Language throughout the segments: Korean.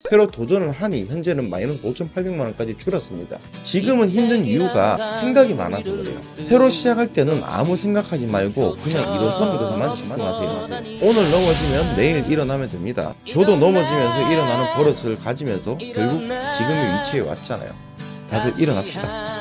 새로 도전을 하니 현재는 마이너스 5,800만원까지 줄었습니다. 지금은 힘든 이유가 생각이 많아서 그래요. 새로 시작할 때는 아무 생각하지 말고 그냥 일어서는 것에만 집중하세요. 오늘 넘어지면 내일 일어나면 됩니다. 저도 넘어지면서 일어나는 버릇을 가지면서 결국 지금의 위치에 왔잖아요. 다들 일어납시다.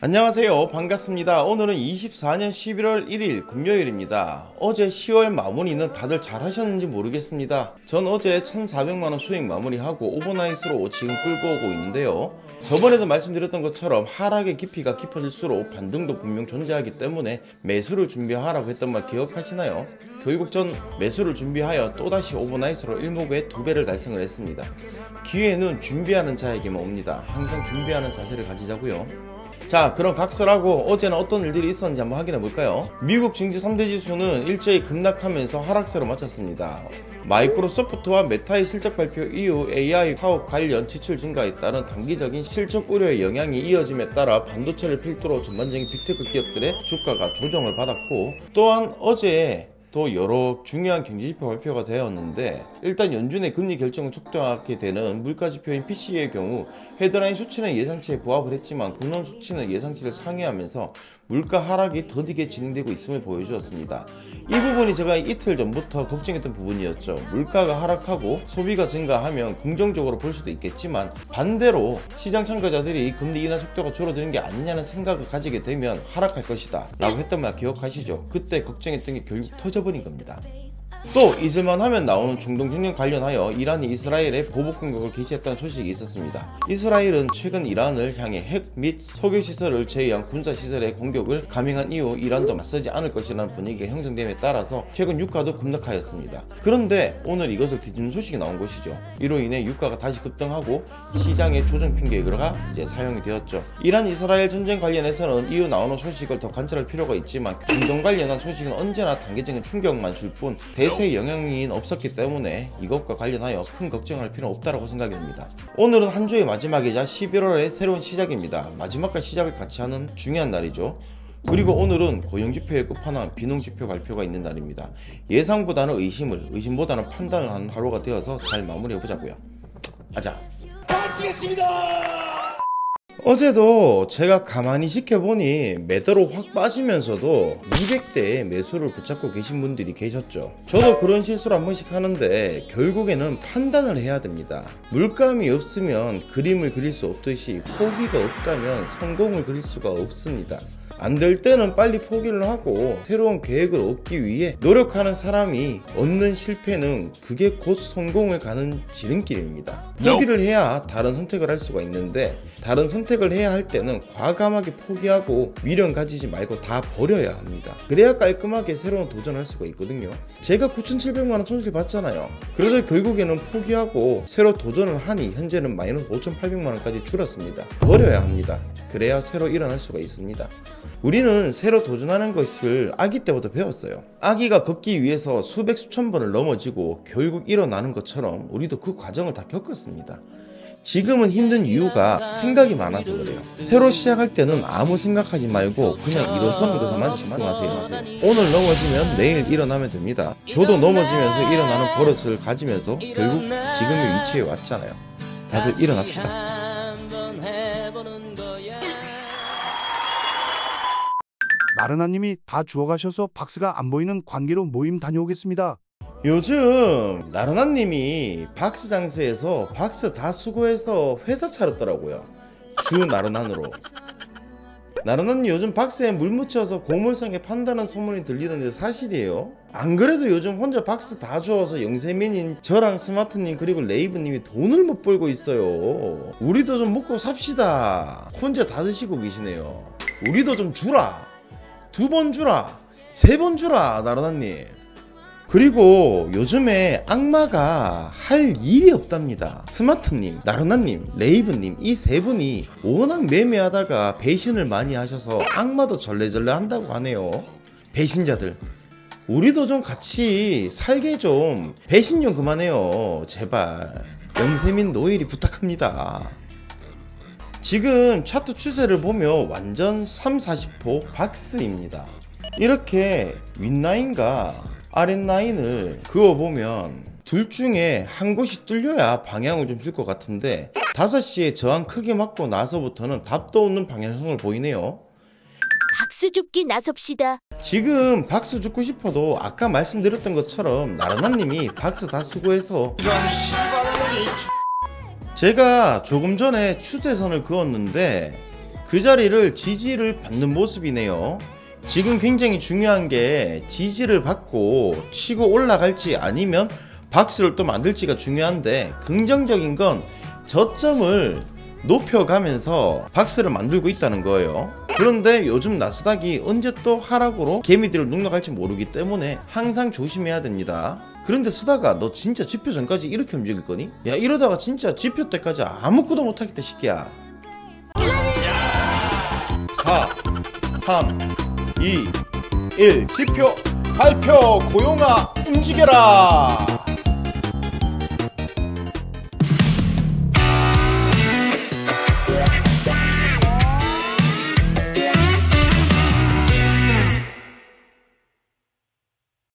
안녕하세요, 반갑습니다. 오늘은 24년 11월 1일 금요일입니다. 어제 10월 마무리는 다들 잘 하셨는지 모르겠습니다. 전 어제 1,400만원 수익 마무리하고 오버나잇으로 지금 끌고 오고 있는데요. 저번에도 말씀드렸던 것처럼 하락의 깊이가 깊어질수록 반등도 분명 존재하기 때문에 매수를 준비하라고 했던 말 기억하시나요? 결국 전 매수를 준비하여 또다시 오버나잇으로 일목에 2배를 달성을 했습니다. 기회는 준비하는 자에게만 옵니다. 항상 준비하는 자세를 가지자고요. 자, 그럼 각설하고 어제는 어떤 일들이 있었는지 한번 확인해 볼까요? 미국 증시 3대 지수는 일제히 급락하면서 하락세로 마쳤습니다. 마이크로소프트와 메타의 실적 발표 이후 AI 사업 관련 지출 증가에 따른 단기적인 실적 우려의 영향이 이어짐에 따라 반도체를 필두로 전반적인 빅테크 기업들의 주가가 조정을 받았고, 또한 어제 또 여러 중요한 경제지표 발표가 되었는데, 일단 연준의 금리 결정을 촉구하게 되는 물가지표인 PCE의 경우 헤드라인 수치는 예상치에 부합을 했지만 근원 수치는 예상치를 상회하면서 물가 하락이 더디게 진행되고 있음을 보여주었습니다. 이 부분이 제가 이틀 전부터 걱정했던 부분이었죠. 물가가 하락하고 소비가 증가하면 긍정적으로 볼 수도 있겠지만, 반대로 시장 참가자들이 금리 인하 속도가 줄어드는 게 아니냐는 생각을 가지게 되면 하락할 것이다 라고 했던 말 기억하시죠? 그때 걱정했던 게 결국 터져버린 겁니다. 또 잊을만 하면 나오는 중동 전쟁 관련하여 이란이 이스라엘에 보복 공격을 개시했다는 소식이 있었습니다. 이스라엘은 최근 이란을 향해 핵 및 석유시설을 제외한 군사시설의 공격을 감행한 이후 이란도 맞서지 않을 것이라는 분위기가 형성됨에 따라서 최근 유가도 급락하였습니다. 그런데 오늘 이것을 뒤집는 소식이 나온 것이죠. 이로 인해 유가가 다시 급등하고 시장의 조정 핑계가 이제 사용이 되었죠. 이란 이스라엘 전쟁 관련해서는 이후 나오는 소식을 더 관찰할 필요가 있지만, 중동 관련한 소식은 언제나 단계적인 충격만 줄 뿐 대세의 영향은 없었기 때문에 이것과 관련하여 큰 걱정할 필요는 없다고 생각이 듭니다. 오늘은 한 주의 마지막이자 11월의 새로운 시작입니다. 마지막과 시작을 같이 하는 중요한 날이죠. 그리고 오늘은 고용지표의 끝판왕 비농지표 발표가 있는 날입니다. 예상보다는 의심을, 의심보다는 판단을 하는 하루가 되어서 잘 마무리해보자고요. 아자, 마치겠습니다. 어제도 제가 가만히 지켜보니 매도로 확 빠지면서도 200대에 매수를 붙잡고 계신 분들이 계셨죠. 저도 그런 실수를 한 번씩 하는데 결국에는 판단을 해야 됩니다. 물감이 없으면 그림을 그릴 수 없듯이 포기가 없다면 성공을 그릴 수가 없습니다. 안 될 때는 빨리 포기를 하고 새로운 계획을 얻기 위해 노력하는 사람이 얻는 실패는 그게 곧 성공을 가는 지름길입니다. 포기를 해야 다른 선택을 할 수가 있는데, 다른 선택을 해야 할 때는 과감하게 포기하고 미련 가지지 말고 다 버려야 합니다. 그래야 깔끔하게 새로운 도전할 수가 있거든요. 제가 9,700만원 손실 봤잖아요. 그래도 결국에는 포기하고 새로 도전을 하니 현재는 마이너스 5,800만원까지 줄었습니다. 버려야 합니다. 그래야 새로 일어날 수가 있습니다. 우리는 새로 도전하는 것을 아기 때부터 배웠어요. 아기가 걷기 위해서 수백 수천 번을 넘어지고 결국 일어나는 것처럼 우리도 그 과정을 다 겪었습니다. 지금은 힘든 이유가 생각이 많아서 그래요. 새로 시작할 때는 아무 생각하지 말고 그냥 일어서는 것에만 집중하세요. 오늘 넘어지면 내일 일어나면 됩니다. 저도 넘어지면서 일어나는 버릇을 가지면서 결국 지금의 위치에 왔잖아요. 다들 일어납시다. 나른아님이 다 죽어가셔서 박스가 안 보이는 관계로 모임 다녀오겠습니다. 요즘 나른아님이 박스 장사에서 박스 다 수거해서 회사 차렸더라고요. 주 나른한으로. 나른아님 요즘 박스에 물 묻혀서 고물상에 판다는 소문이 들리는데 사실이에요? 안 그래도 요즘 혼자 박스 다 주워서 영세민인 저랑 스마트님 그리고 레이브님이 돈을 못 벌고 있어요. 우리도 좀 먹고 삽시다. 혼자 다 드시고 계시네요. 우리도 좀 주라. 2번 주라, 3번 주라, 나른아님. 그리고 요즘에 악마가 할 일이 없답니다. 스마트님, 나른아님, 레이브님 이 세 분이 워낙 매매하다가 배신을 많이 하셔서 악마도 절레절레 한다고 하네요. 배신자들, 우리도 좀 같이 살게 좀 배신 좀 그만해요. 제발. 영세민 노일이 부탁합니다. 지금 차트 추세를 보면 완전 3, 40호 박스입니다. 이렇게 윗라인과 아랫라인을 그어보면 둘 중에 한 곳이 뚫려야 방향을 좀 줄 것 같은데 5시에 저항 크게 맞고 나서부터는 답도 없는 방향성을 보이네요. 박수 줍기 나섭시다. 지금 박수 죽고 싶어도 아까 말씀드렸던 것처럼 나른한님이 박수 다 수고해서 제가 조금 전에 추세선을 그었는데 그 자리를 지지를 받는 모습이네요. 지금 굉장히 중요한 게 지지를 받고 치고 올라갈지 아니면 박스를 또 만들지가 중요한데 긍정적인 건 저점을 높여가면서 박스를 만들고 있다는 거예요. 그런데 요즘 나스닥이 언제 또 하락으로 개미들을 농락할지 모르기 때문에 항상 조심해야 됩니다. 그런데 쓰다가 너 진짜 지표 전까지 이렇게 움직일 거니? 야 이러다가 진짜 지표 때까지 아무것도 못하겠다 새끼야. 4 3 2 1 지표 발표. 고용아 움직여라.